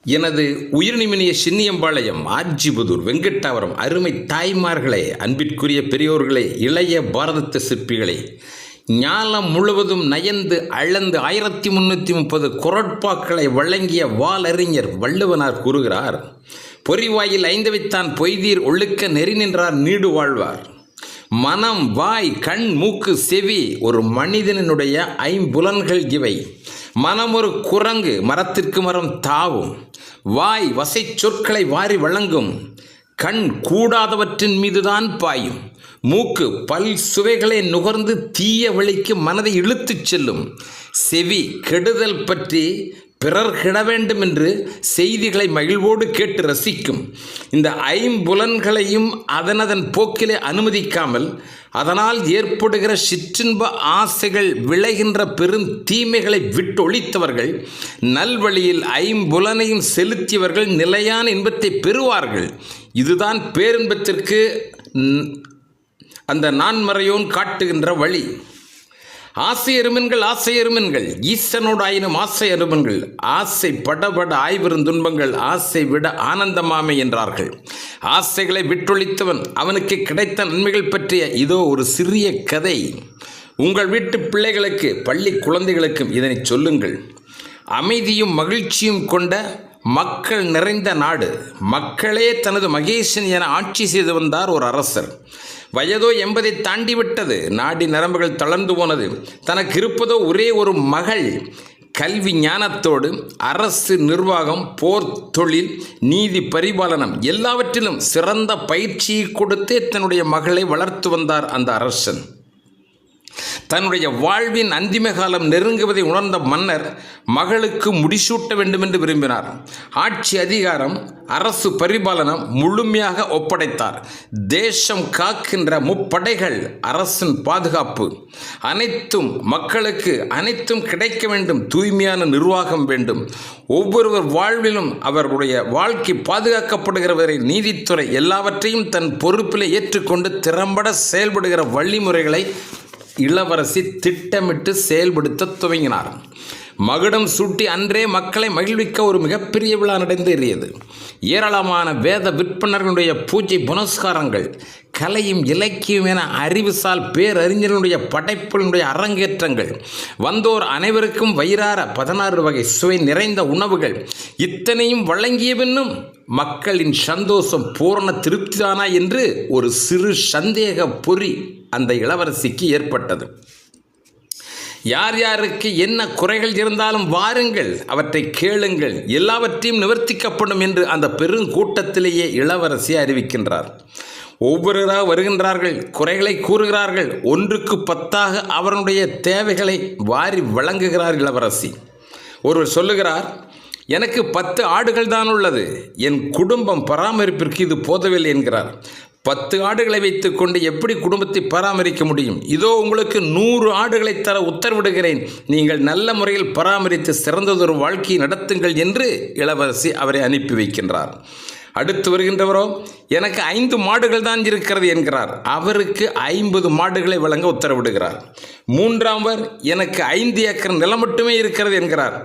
எனது உயிர்நிமினிய சின்னியம்பாளையம் ஆர்ஜிபுதூர் வெங்கட்டாவரம் அருமை தாய்மார்களே, அன்பிற்குரிய பெரியோர்களே, இளைய பாரதத்து சிற்பிகளே, ஞாலம் முழுவதும் நயந்து அளந்து 1330 குறட்பாக்களை வழங்கிய வாலறிஞர் வள்ளுவனார் கூறுகிறார், பொறிவாயில் ஐந்தவைத்தான் பொய்தீர் ஒழுக்க நெறி நின்றார் நீடு வாழ்வார். மனம், வாய், கண், மூக்கு, செவி ஒரு மனிதனுடைய ஐம்புலன்கள் இவை. மனம் ஒரு குரங்கு, மரத்திற்கு மரம் தாவும். வாய் வசை சொற்களை வாரி வழங்கும். கண் கூடாதவற்றின் மீதுதான் பாயும். மூக்கு பல் சுவைகளை நுகர்ந்து தீய வழிக்கு மனதை இழுத்துச் செல்லும். செவி கெடுதல் பற்றி பிறர் கிட வேண்டும் என்று செய்திகளை மகிழ்வோடு கேட்டு ரசிக்கும். இந்த ஐம்புலன்களையும் அதனதன் போக்கிலே அனுமதிக்காமல் அதனால் ஏற்படுகிற சிற்றின்ப ஆசைகள் விளைகின்ற பெரும் தீமைகளை விட்டொழித்தவர்கள், நல்வழியில் ஐம்புலனையும் செலுத்தியவர்கள் நிலையான இன்பத்தை பெறுவார்கள். இதுதான் பேரின்பத்திற்கு அந்த நான்மறையோன் காட்டுகின்ற வழி. ஆசையருமென்கள் ஈசனோடு ஆயினும் ஆசையருமென்கள். ஆசை படபட ஆய்வரும் துன்பங்கள் ஆசை விட ஆனந்தமாமை என்றார்கள். ஆசைகளை விட்டொழித்தவன் அவனுக்கு கிடைத்த நன்மைகள் பற்றிய இதோ ஒரு சிறிய கதை. உங்கள் வீட்டு பிள்ளைகளுக்கு, பள்ளி குழந்தைகளுக்கும் இதனை சொல்லுங்கள். அமைதியும் மகிழ்ச்சியும் கொண்ட மக்கள் நிறைந்த நாடு. மக்களே தனது மகேசன் என ஆட்சி செய்து வந்தார் ஒரு அரசர். வயதோ 80 தாண்டிவிட்டது. நாடி நரம்புகள் தளர்ந்து போனது. தனக்கு இருப்பதோ ஒரே ஒரு மகள். கல்வி ஞானத்தோடு அரசு நிர்வாகம், போர், தொழில், நீதி பரிபாலனம் எல்லாவற்றிலும் சிறந்த பயிற்சியை கொடுத்தே தன்னுடைய மகளை வளர்த்து வந்தார் அந்த அரசன். தன்னுடைய வாழ்வின் அந்திம காலம் நெருங்குவதை உணர்ந்த மன்னர் மகளுக்கு முடிசூட்ட வேண்டும் என்று விரும்பினார். ஆட்சி அதிகாரம், அரசு பரிபாலனம் முழுமையாக ஒப்படைத்தார். தேசம் காக்கின்ற முப்படைகள், அரசின் பாதுகாப்பு, அனைத்தும் மக்களுக்கு அனைத்தும் கிடைக்க வேண்டும். தூய்மையான நிர்வாகம் வேண்டும். ஒவ்வொருவர் வாழ்விலும் அவர்களுடைய வாழ்க்கை பாதுகாக்கப்படுகிறவரை நீதித்துறை எல்லாவற்றையும் தன் பொறுப்பில் ஏற்றுக்கொண்டு திறம்பட செயல்படுகிற வழிமுறைகளை இளவரசி திட்டமிட்டு செயல்படுத்த துவங்கினார். மகுடம் சூட்டி அன்றே மக்களை மகிழ்விக்க ஒரு மிகப்பெரிய விழா நடந்தேறியது. ஏராளமான வேத விற்பனர்களுடைய பூஜை புனஸ்காரங்கள், கலையும் இலக்கியம் என அறிவுசால் பேரறிஞர்களுடைய படைப்புகளுடைய அரங்கேற்றங்கள், வந்தோர் அனைவருக்கும் வயிறார 16 வகை சுவை நிறைந்த உணவுகள், இத்தனையும் வழங்கிய பின்னும் மக்களின் சந்தோஷம் பூரண திருப்திதானா என்று ஒரு சிறு சந்தேக பொறி அந்த இளவரசிக்கு ஏற்பட்டது. யார் யாருக்கு என்ன குறைகள் இருந்தாலும் வாருங்கள், அவற்றை கேளுங்கள், எல்லாவற்றையும் நிவர்த்திக்கப்படும் என்று அந்த பெருங்கூட்டத்திலேயே இளவரசி அறிவிக்கின்றார். ஒவ்வொருவராக வருகின்றார்கள், குறைகளை கூறுகிறார்கள். 1க்கு 10 அவருடைய தேவைகளை வாரி வழங்குகிறார் இளவரசி. ஒருவர் சொல்லுகிறார், எனக்கு 10 ஆடுகள் தான் உள்ளது, என் குடும்பம் பராமரிப்பிற்கு இது போதவில்லை என்கிறார். 10 ஆடுகளை வைத்துக்கொண்டு எப்படி குடும்பத்தை பராமரிக்க முடியும்? இதோ உங்களுக்கு 100 ஆடுகளை தர உத்தரவிடுகிறேன். நீங்கள் நல்ல முறையில் பராமரித்து சிறந்ததொரு வாழ்க்கையை நடத்துங்கள் என்று இளவரசி அவரை அனுப்பி வைக்கின்றார். அடுத்து வருகின்றவரோ, எனக்கு 5 மாடுகள் தான் இருக்கிறது என்கிறார். அவருக்கு 50 மாடுகளை வழங்க உத்தரவிடுகிறார். 3ஆவர், எனக்கு 5 ஏக்கர் நிலம் மட்டுமே இருக்கிறது என்கிறார்.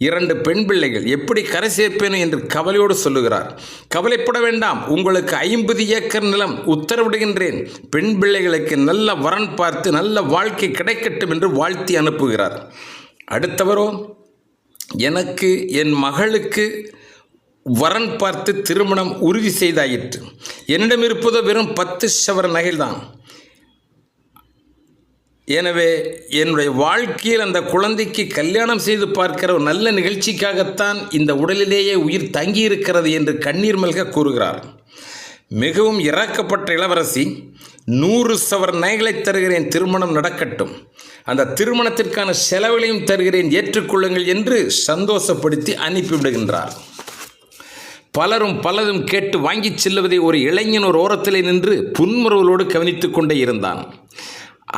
2 பெண் பிள்ளைகள், எப்படி கரை சேர்ப்பேன் என்று கவலையோடு சொல்லுகிறார். கவலைப்பட வேண்டாம், உங்களுக்கு 50 ஏக்கர் நிலம் உத்தரவிடுகின்றேன். பெண் பிள்ளைகளுக்கு நல்ல வரன் பார்த்து நல்ல வாழ்க்கை கிடைக்கட்டும் என்று வாழ்த்தி அனுப்புகிறார். அடுத்தவரோ, எனக்கு என் மகளுக்கு வரன் பார்த்து திருமணம் உறுதி செய்தாயிற்று. என்னிடம் இருப்பதோ வெறும் 10 சவர நகைதான். எனவே என்னுடைய வாழ்க்கையில் அந்த குழந்தைக்கு கல்யாணம் செய்து பார்க்கிற ஒரு நல்ல நிகழ்ச்சிக்காகத்தான் இந்த உடலிலேயே உயிர் தங்கியிருக்கிறது என்று கண்ணீர் மல்க கூறுகிறார். மிகவும் இறக்கப்பட்ட இளவரசி, 100 சவர நகைகளை தருகிறேன், திருமணம் நடக்கட்டும், அந்த திருமணத்திற்கான செலவுகளையும் தருகிறேன், ஏற்றுக்கொள்ளுங்கள் என்று சந்தோஷப்படுத்தி அனுப்பிவிடுகின்றார். பலரும் கேட்டு வாங்கிச் செல்லுவதை ஒரு இளைஞன் ஒரு ஓரத்திலே நின்று புன்முறுவலோடு கவனித்து கொண்டே இருந்தான்.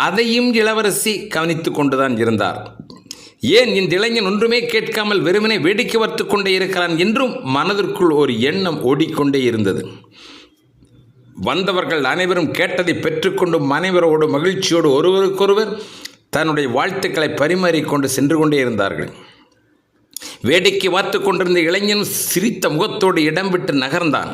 அதையும் இளவரசி கவனித்து கொண்டுதான் இருந்தார். ஏன் இந்த இளைஞன் ஒன்றுமே கேட்காமல் வெறுமனே வேடிக்கை பார்த்து கொண்டே இருக்கிறான் என்றும் மனதிற்குள் ஒரு எண்ணம் ஓடிக்கொண்டே இருந்தது. வந்தவர்கள் அனைவரும் கேட்டதை பெற்றுக்கொண்டு அனைவரோடு மகிழ்ச்சியோடு ஒருவருக்கொருவர் தன்னுடைய வாழ்த்துக்களை பரிமாறிக்கொண்டு சென்று கொண்டே இருந்தார்கள். வேடிக்கை பார்த்து கொண்டிருந்த இளைஞன் சிரித்த முகத்தோடு இடம் விட்டு நகர்ந்தான்.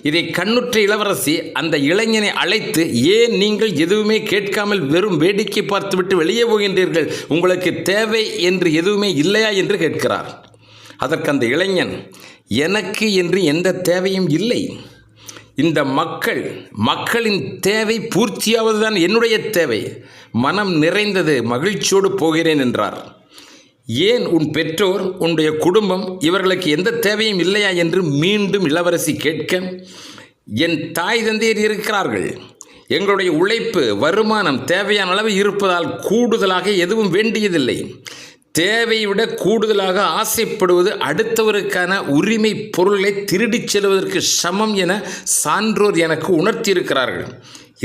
இதை கண்ணுற்ற இளவரசி அந்த இளைஞனை அழைத்து, ஏன் நீங்கள் எதுவுமே கேட்காமல் வெறும் வேடிக்கை பார்த்துவிட்டு வெளியே போகின்றீர்கள்? உங்களுக்கு தேவை என்று எதுவுமே இல்லையா என்று கேட்கிறார். அதற்கு அந்த இளைஞன், எனக்கு என்று எந்த தேவையும் இல்லை. இந்த மக்களின் தேவை பூர்த்தியாவதுதான் என்னுடைய தேவை. மனம் நிறைந்தது, மகிழ்ச்சியோடு போகிறேன் என்றார். ஏன் உன் பெற்றோர், உன்னுடைய குடும்பம், இவர்களுக்கு எந்த தேவையும் இல்லையா என்று மீண்டும் இளவரசி கேட்க, என் தாய் தந்தையர் இருக்கிறார்கள். எங்களுடைய உழைப்பு, வருமானம் தேவையான அளவு இருப்பதால் கூடுதலாக எதுவும் வேண்டியதில்லை. தேவையை விட கூடுதலாக ஆசைப்படுவது அடுத்தவருக்கான உரிமை பொருளை திருடிச் செல்வதற்கு சமம் என சான்றோர் எனக்கு உணர்த்தியிருக்கிறார்கள்.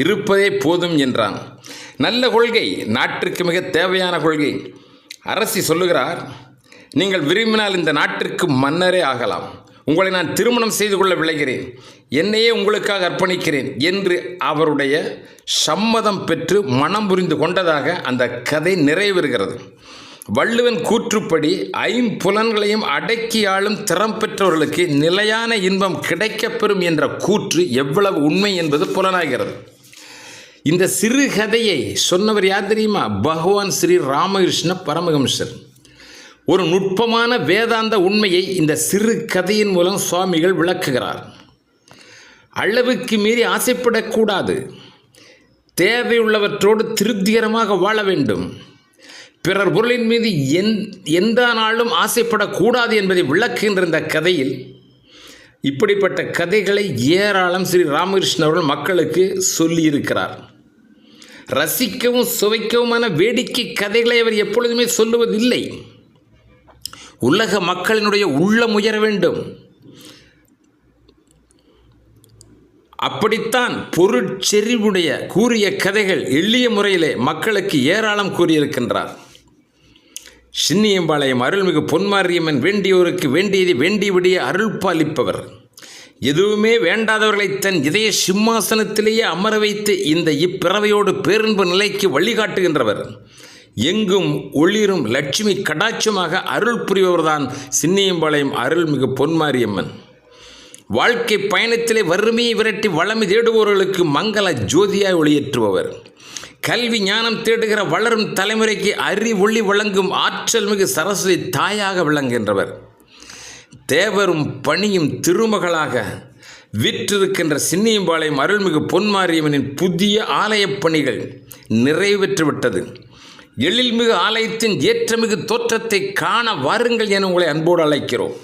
இருப்பதே போதும் என்றான். நல்ல கொள்கை, நாட்டிற்கு மிக தேவையான கொள்கை. அரசி சொல்லுகிறார், நீங்கள் விரும்பினால் இந்த நாட்டிற்கு மன்னரே ஆகலாம். உங்களை நான் திருமணம் செய்து கொள்ள விளைகிறேன். என்னையே உங்களுக்காக அர்ப்பணிக்கிறேன் என்று அவருடைய சம்மதம் பெற்று மனம் புரிந்து கொண்டதாக அந்த கதை நிறைவேறுகிறது. வள்ளுவன் கூற்றுப்படி ஐம்புலன்களையும் அடக்கி ஆளும் திறம் பெற்றவர்களுக்கு நிலையான இன்பம் கிடைக்கப்பெறும் என்ற கூற்று எவ்வளவு உண்மை என்பது புலனாகிறது. இந்த சிறு கதையை சொன்னவர் யார் தெரியுமா? பகவான் ஸ்ரீ ராமகிருஷ்ண பரமஹம்சர். ஒரு நுட்பமான வேதாந்த உண்மையை இந்த சிறு கதையின் மூலம் சுவாமிகள் விளக்குகிறார். அளவுக்கு மீறி ஆசைப்படக்கூடாது. தேவையுள்ளவற்றோடு திருப்திகரமாக வாழ வேண்டும். பிறர் பொருளின் மீது எந்த நாளும் ஆசைப்படக்கூடாது என்பதை விளக்குகின்ற இந்த கதையில் இப்படிப்பட்ட கதைகளை ஏராளம் ஸ்ரீ ராமகிருஷ்ணன் அவர்கள் மக்களுக்கு சொல்லியிருக்கிறார். ரசிக்கவும் சுவைக்கவுமான வேடிக்கை கதைகளை அவர் எப்பொழுதுமே சொல்லுவதில்லை. உலக மக்களினுடைய உள்ளம் உயர வேண்டும். அப்படித்தான் பொருட்செறிவுடைய கூறிய கதைகள் எளிய முறையிலே மக்களுக்கு ஏராளம் கூறியிருக்கின்றார். சின்னியம்பாளையம் அருள்மிகு பொன்மாரியம்மன் வேண்டியோருக்கு வேண்டியதை வேண்டியபடிய அருள் பாலிப்பவர். எதுவுமே வேண்டாதவர்களை தன் இதய சிம்மாசனத்திலேயே அமர வைத்து இந்த இப்பிறவையோடு பேரன்பு நிலைக்கு வழிகாட்டுகின்றவர். எங்கும் ஒளிரும் லட்சுமி கடாட்சமாக அருள் புரிபவர்தான் சின்னியம்பாளையம் அருள்மிகு பொன்மாரியம்மன். வாழ்க்கை பயணத்திலே வறுமையை விரட்டி வளமை தேடுபவர்களுக்கு மங்கள ஜோதியாய் ஒளியேற்றுபவர். கல்வி ஞானம் தேடுகிற வளரும் தலைமுறைக்கு அறிவொளி வழங்கும் ஆற்றல் மிகு சரஸ்வதி தாயாக விளங்குகின்றவர். தேவரும் பணியும் திருமகளாக விற்றிருக்கின்ற சின்னியம்பாளையம் அருள்மிகு பொன்மாரியம்மனின் புதிய ஆலயப் பணிகள் நிறைவேற்றிவிட்டது. எழில்மிகு ஆலயத்தின் ஏற்றமிகு தோற்றத்தை காண வாருங்கள் என உங்களை அன்போடு அழைக்கிறோம்.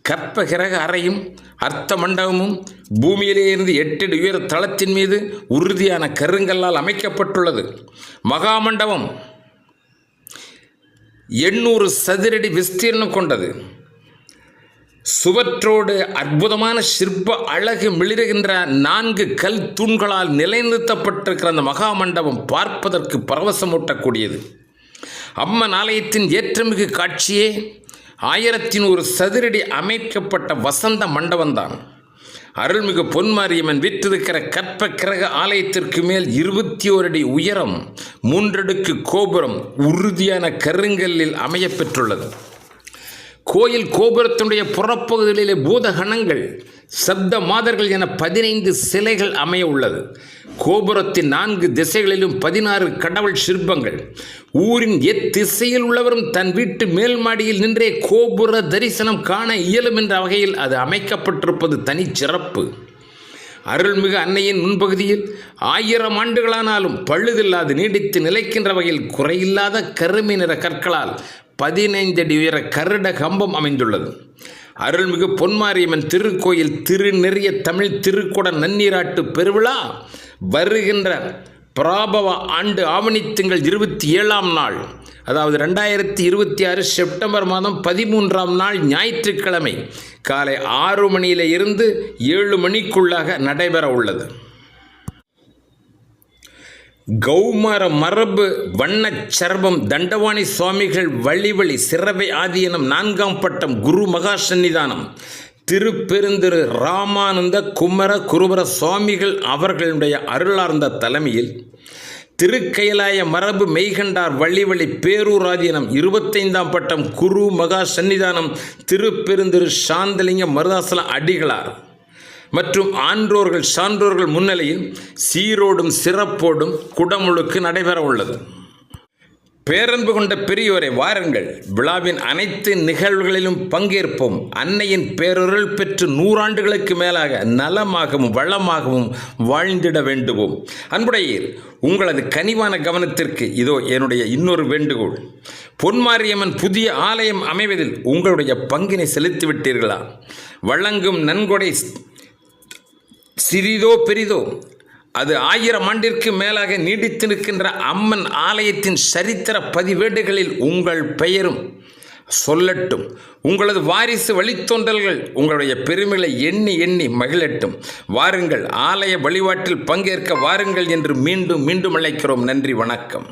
கற்ப கிரக அறையும் அர்த்த மண்டபமும் பூமியிலே இருந்து 8 அடி உயர தளத்தின் மீது உறுதியான கருங்கல்லால் அமைக்கப்பட்டுள்ளது. மகாமண்டபம் 800 சதுரடி விஸ்தீர்ணம் கொண்டது. சுவற்றோடு அற்புதமான சிற்ப அழகு மிளிருகின்ற 4 கல் தூண்களால் நிலைநிறுத்தப்பட்டிருக்கிற அந்த மகாமண்டபம் பார்ப்பதற்கு பரவசமூட்டக்கூடியது. அம்மன் ஆலயத்தின் ஏற்றமிகு காட்சியே 1100 சதுரடி அமைக்கப்பட்ட வசந்த மண்டபம்தான். அருள்மிகு பொன்மாரியம்மன் விற்றிருக்கிற கற்ப கிரக ஆலயத்திற்கு மேல் 21 அடி உயரம், 3 அடுக்கு கோபுரம் உறுதியான கருங்கல்லில் அமையப்பெற்றுள்ளது. கோயில் கோபுரத்தினுடைய புறப்பகுதிகளிலே பூதகணங்கள், சப்த மாதர்கள் என 15 சிலைகள் அமைய உள்ளது. கோபுரத்தின் 4 திசைகளிலும் 16 கடவுள் சிற்பங்கள். ஊரின் எத்திசையில் உள்ளவரும் தன் வீட்டு மேல் மாடியில் நின்றே கோபுர தரிசனம் காண இயலும் என்ற வகையில் அது அமைக்கப்பட்டிருப்பது தனிச்சிறப்பு. அருள்மிகு அன்னையின் முன்பகுதியில் 1000 ஆண்டுகளானாலும் பழுதில்லாது நீடித்து நிலைக்கின்ற வகையில் குறையில்லாத கருமை நிற கற்களால் 15 அடி உயர கருட கம்பம் அமைந்துள்ளது. அருள்மிகு பொன்மாரியம்மன் திருக்கோயில் திருநெறிய தமிழ் திருக்குட நன்னீராட்டு பெருவிழா வருகின்ற பிராபவ ஆண்டு ஆவணி திங்கள் 27ஆம் நாள், அதாவது 2026 செப்டம்பர் மாதம் 13ஆம் நாள் ஞாயிற்றுக்கிழமை காலை 6 மணியில இருந்து 7 மணிக்குள்ளாக நடைபெற உள்ளது. கௌமார மரபு வண்ணச் சர்பம் தண்டவாணி சுவாமிகள் வழிவழி சிறவை ஆதீனம் 4ஆம் பட்டம் குரு மகா சன்னிதானம் திருப்பெருந்திரு ராமானந்த குமர குருபர சுவாமிகள் அவர்களுடைய அருளார்ந்த தலைமையில் திருக்கயிலாய மரபு மெய்கண்டார் வள்ளி பேரூராதீனம் 25ஆம் பட்டம் குரு மகா சன்னிதானம் திருப்பெருந்திரு சாந்தலிங்க மருதாசலம் அடிகளார் மற்றும் ஆன்றோர்கள் சான்றோர்கள் முன்னிலையில் சீரோடும் சிறப்போடும் குடமுழுக்கு நடைபெற உள்ளது. பேரன்பு கொண்ட பெரியோரை வாருங்கள், விழாவின் அனைத்து நிகழ்வுகளிலும் பங்கேற்போம். அன்னையின் பேரருள் பெற்று 100 ஆண்டுகளுக்கு மேலாக நலமாகவும் வளமாகவும் வாழ்ந்திட வேண்டுவோம். அன்புடையீர், உங்களது கனிவான கவனத்திற்கு இதோ என்னுடைய இன்னொரு வேண்டுகோள். பொன்மாரியம்மன் புதிய ஆலயம் அமைவதில் உங்களுடைய பங்கினை செலுத்திவிட்டீர்களா? வழங்கும் நன்கொடை சிறிதோ பெரிதோ அது 1000 ஆண்டிற்கு மேலாக நீடித்து நிற்கின்ற அம்மன் ஆலயத்தின் சரித்திர பதிவேடுகளில் உங்கள் பெயரும் சொல்லட்டும். உங்களது வாரிசு வழித்தோன்றல்கள் உங்களுடைய பெருமைகளை எண்ணி எண்ணி மகிழட்டும். வாருங்கள், ஆலய வழிபாட்டில் பங்கேற்க வாருங்கள் என்று மீண்டும் மீண்டும் அழைக்கிறோம். நன்றி, வணக்கம்.